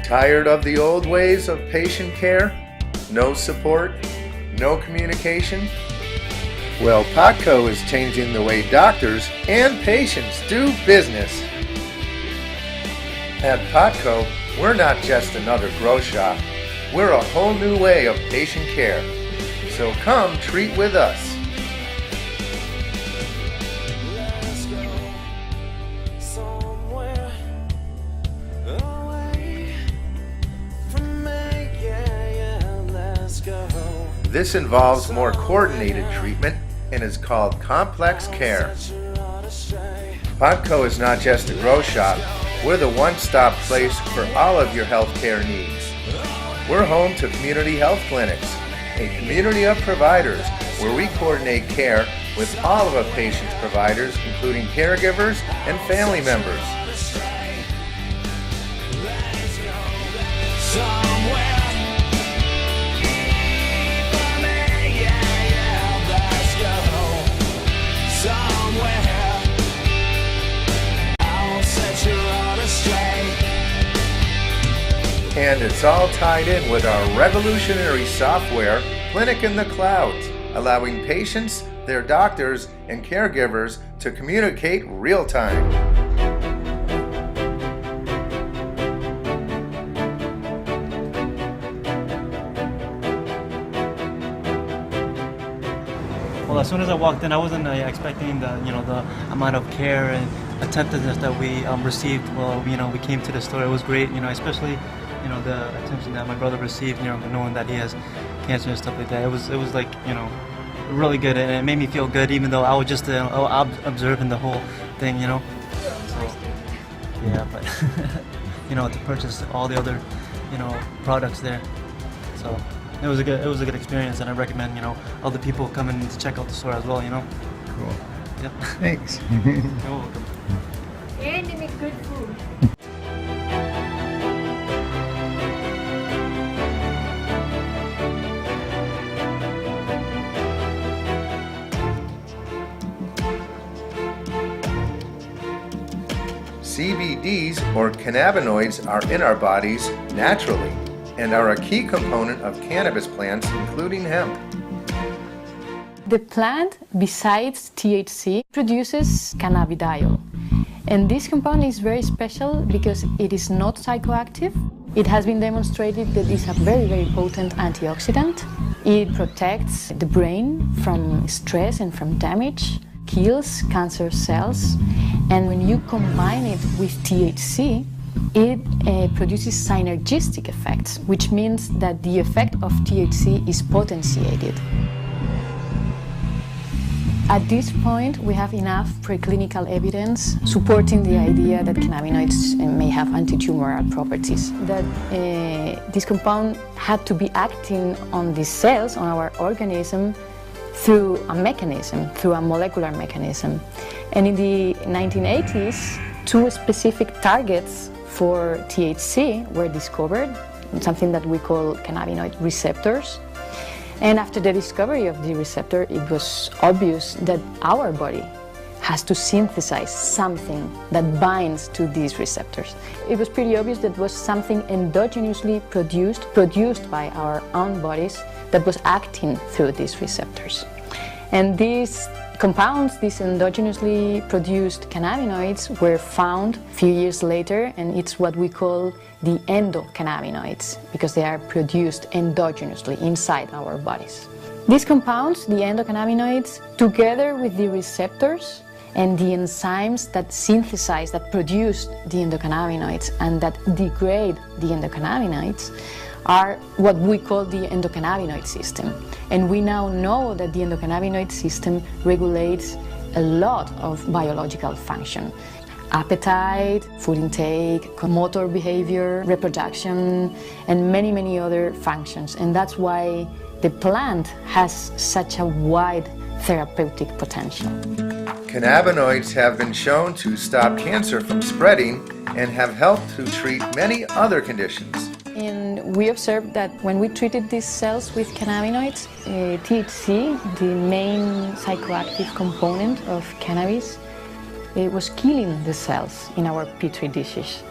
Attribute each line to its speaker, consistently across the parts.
Speaker 1: Tired of the old ways of patient care? No support? No communication? Well, Potco is changing the way doctors and patients do business. At Potco, we're not just another grow shop. We're a whole new way of patient care. So come treat with us. This involves more coordinated treatment and is called complex care. Potco is not just a grow shop, we're the one-stop place for all of your healthcare needs. We're home to community health clinics, a community of providers where we coordinate care with all of a patient's providers, including caregivers and family members. And it's all tied in with our revolutionary software, Clinic in the Clouds, allowing patients, their doctors, and caregivers to communicate real time.
Speaker 2: Well, as soon as I walked in, I wasn't expecting the amount of care and attentiveness that we received. Well, we came to the store. It was great, especially the attention that my brother received, knowing that he has cancer and stuff like that. It was like, really good, and it made me feel good, even though I was just observing the whole thing, So, yeah, but to purchase all the other, products there. So it was a good experience, and I recommend, other people coming to check out the store as well,
Speaker 3: Cool.
Speaker 2: Yep.
Speaker 3: Thanks.
Speaker 2: You're welcome.
Speaker 4: And they make good food.
Speaker 1: CBDs, or cannabinoids, are in our bodies naturally and are a key component of cannabis plants, including hemp.
Speaker 5: The plant, besides THC, produces cannabidiol. And this compound is very special because it is not psychoactive. It has been demonstrated that it's a very, very potent antioxidant. It protects the brain from stress and from damage, kills cancer cells, and when you combine it with THC, it produces synergistic effects, which means that the effect of THC is potentiated. At this point, we have enough preclinical evidence supporting the idea that cannabinoids may have anti-tumoral properties, that this compound had to be acting on these cells, on our organism, through a mechanism, through a molecular mechanism. And in the 1980s, two specific targets for THC were discovered, something that we call cannabinoid receptors. And after the discovery of the receptor, it was obvious that our body has to synthesize something that binds to these receptors. It was pretty obvious that was something endogenously produced by our own bodies, that was acting through these receptors. And these compounds, these endogenously produced cannabinoids, were found a few years later, and it's what we call the endocannabinoids, because they are produced endogenously inside our bodies. These compounds, the endocannabinoids, together with the receptors and the enzymes that synthesize, that produce the endocannabinoids and that degrade the endocannabinoids, are what we call the endocannabinoid system. And we now know that the endocannabinoid system regulates a lot of biological function. Appetite, food intake, motor behavior, reproduction, and many, many other functions. And that's why the plant has such a wide therapeutic potential.
Speaker 1: Cannabinoids have been shown to stop cancer from spreading and have helped to treat many other conditions.
Speaker 5: And we observed that when we treated these cells with cannabinoids, THC, the main psychoactive component of cannabis, it was killing the cells in our petri dishes.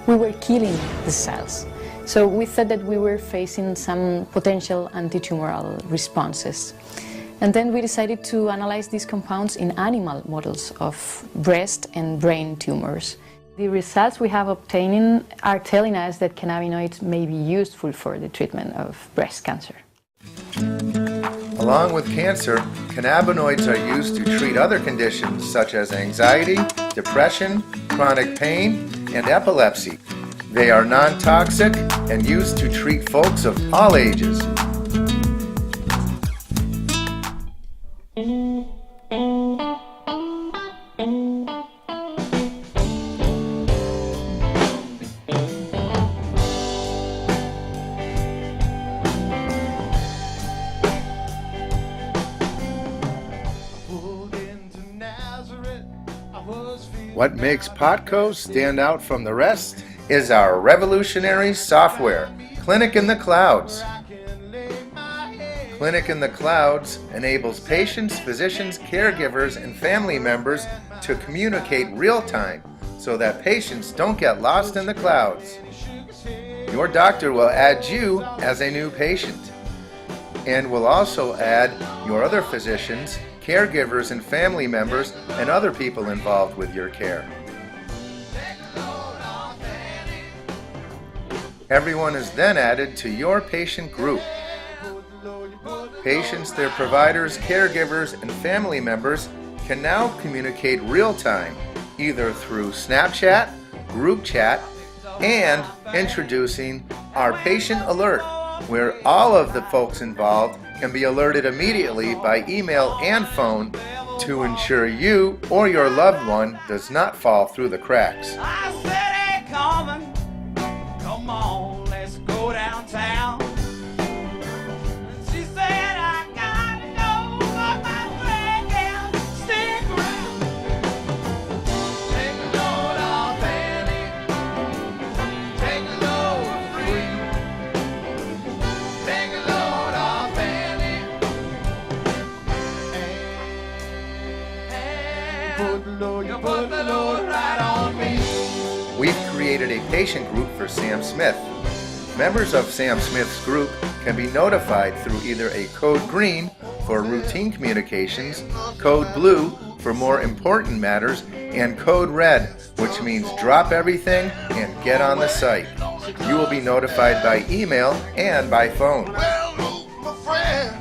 Speaker 5: We were killing the cells. So we thought that we were facing some potential anti-tumoral responses. And then we decided to analyze these compounds in animal models of breast and brain tumors. The results we have obtained are telling us that cannabinoids may be useful for the treatment of breast cancer.
Speaker 1: Along with cancer, cannabinoids are used to treat other conditions such as anxiety, depression, chronic pain, and epilepsy. They are non-toxic and used to treat folks of all ages. What makes Potco stand out from the rest is our revolutionary software, Clinic in the Clouds. Clinic in the Clouds enables patients, physicians, caregivers, and family members to communicate real-time so that patients don't get lost in the clouds. Your doctor will add you as a new patient and will also add your other physicians, caregivers, and family members, and other people involved with your care. Everyone is then added to your patient group. Patients, their providers, caregivers, and family members can now communicate real-time, either through Snapchat, group chat, and introducing our patient alert, where all of the folks involved can be alerted immediately by email and phone to ensure you or your loved one does not fall through the cracks.
Speaker 3: I said, hey, come on, let's go downtown. She said, I gotta know what my friend can stick around. Take a load off Annie, take a load free, take a load off Annie, and put the load right on me.
Speaker 1: We've created a patient group for Sam Smith. Members of Sam Smith's group can be notified through either a code green for routine communications, code blue for more important matters, and code red, which means drop everything and get on the site. You will be notified by email and by phone.
Speaker 6: Well, look, my friend,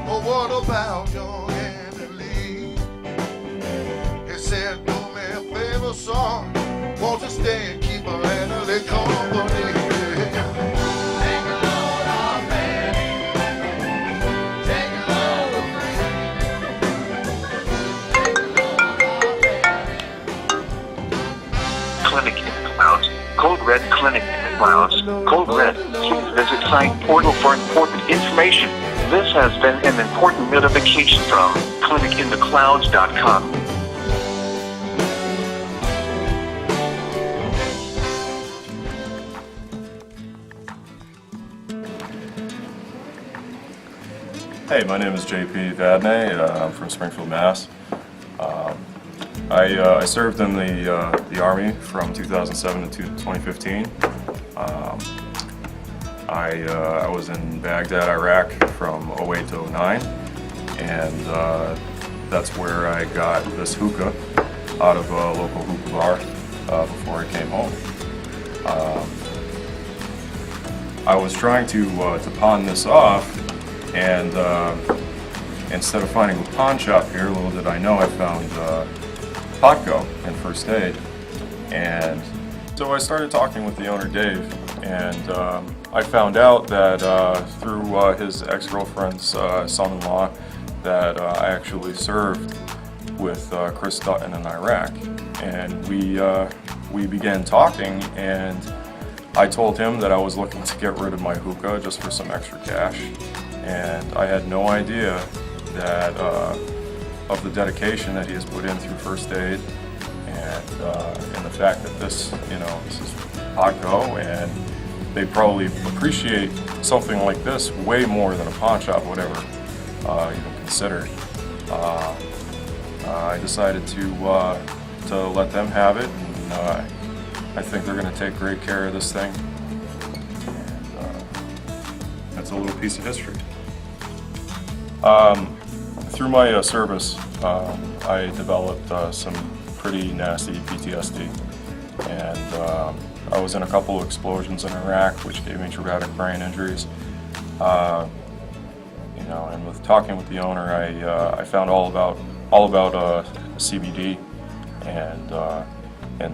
Speaker 6: oh, what about your Andy Lee? He said, do me a favor, son, won't you stay and keep my Andy company?
Speaker 3: Take a load off Annie, take a load free, take a load off Annie.
Speaker 7: Clinic in the Clouds. Code Red Clinic in the Clouds. Code Red. Please visit site portal for important information. This has been an important notification from clinicintheclouds.com.
Speaker 8: Hey, my name is JP Vadney. I'm from Springfield, Mass. I served in the Army from 2007 to 2015. I was in Baghdad, Iraq from 08 to 09, and that's where I got this hookah out of a local hookah bar before I came home. I was trying to pawn this off, and instead of finding a pawn shop here, little did I know I found Potco in First Aid. And so I started talking with the owner, Dave, and I found out that through his ex-girlfriend's son-in-law that I actually served with Chris Dutton in Iraq. And we began talking, and I told him that I was looking to get rid of my hookah just for some extra cash. And I had no idea that of the dedication that he has put in through First Aid, and the fact that this is Potco, and they probably appreciate something like this way more than a pawn shop would ever even consider. I decided to let them have it, and I think they're going to take great care of this thing. a little piece of history. Through my service, I developed some pretty nasty PTSD, and I was in a couple of explosions in Iraq, which gave me traumatic brain injuries. And with talking with the owner, I found all about CBD and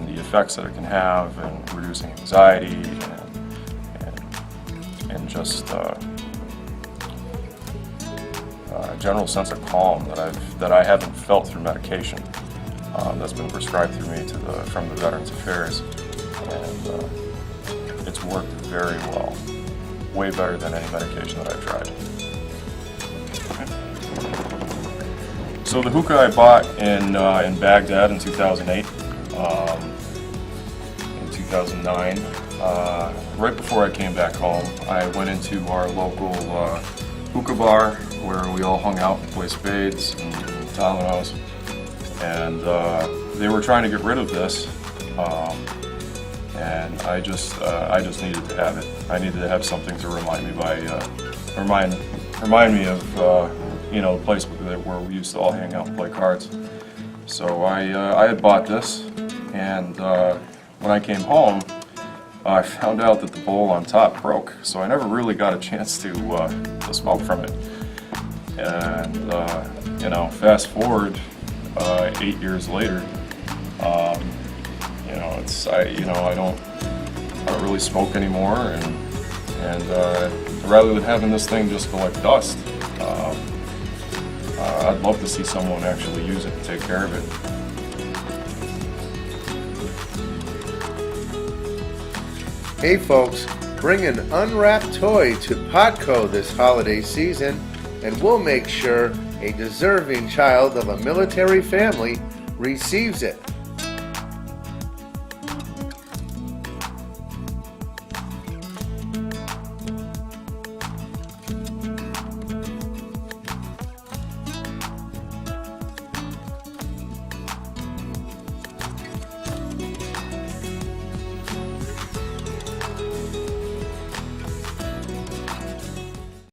Speaker 8: the effects that it can have in reducing anxiety and just a general sense of calm that I haven't felt through medication that's been prescribed through me from the Veterans Affairs, and it's worked very well, way better than any medication that I've tried. So the hookah I bought in Baghdad in 2008, in 2009, right before I came back home, I went into our local hookah bar where we all hung out and played spades and dominoes, and they were trying to get rid of this, and I just needed to have it. I needed to have something to remind me remind me of the place where we used to all hang out and play cards. So I had bought this, and when I came home, I found out that the bowl on top broke, so I never really got a chance to smoke from it. And fast forward 8 years later, I don't really smoke anymore, and rather than having this thing just collect dust, I'd love to see someone actually use it and take care of it.
Speaker 1: Hey folks, bring an unwrapped toy to Potco this holiday season, and we'll make sure a deserving child of a military family receives it.